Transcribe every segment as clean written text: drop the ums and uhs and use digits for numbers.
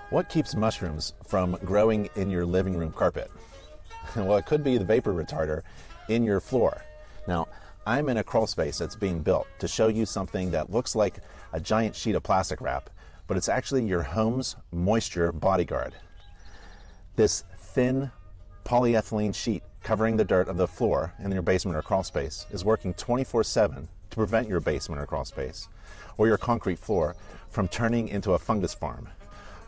What keeps mushrooms from growing in your living room carpet? Well, it could be the vapor retarder in your floor. Now, I'm in a crawl space that's being built to show you something that looks like a giant sheet of plastic wrap, but it's actually your home's moisture bodyguard. This thin polyethylene sheet covering the dirt of the floor in your basement or crawl space is working 24/7 to prevent your basement or crawl space or your concrete floor from turning into a fungus farm.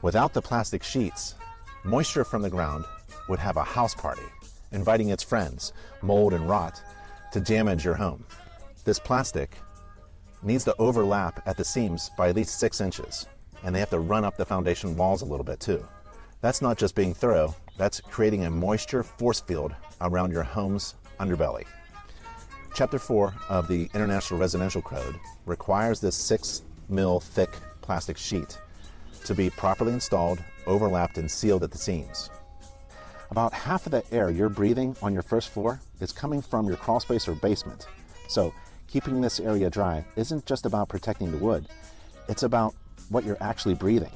Without the plastic sheets, moisture from the ground would have a house party, inviting its friends, mold and rot, to damage your home. This plastic needs to overlap at the seams by at least 6 inches, and they have to run up the foundation walls a little bit too. That's not just being thorough, that's creating a moisture force field around your home's underbelly. Chapter 4 of the International Residential Code requires this 6 mil thick plastic sheet to be properly installed, overlapped, and sealed at the seams. About half of the air you're breathing on your first floor is coming from your crawl space or basement. So keeping this area dry isn't just about protecting the wood, it's about what you're actually breathing.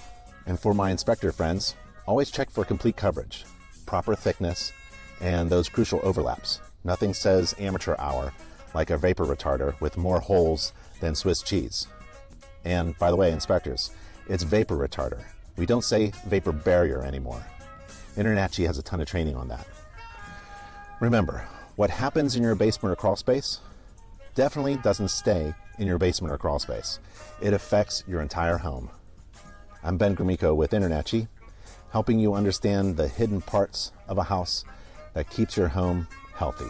And for my inspector friends, always check for complete coverage, proper thickness, and those crucial overlaps. Nothing says amateur hour like a vapor retarder with more holes than Swiss cheese. And by the way, inspectors, it's vapor retarder. We don't say vapor barrier anymore. InterNACHI has a ton of training on that. Remember, what happens in your basement or crawl space definitely doesn't stay in your basement or crawl space. It affects your entire home. I'm Ben Gromicko with InterNACHI, helping you understand the hidden parts of a house that keeps your home healthy.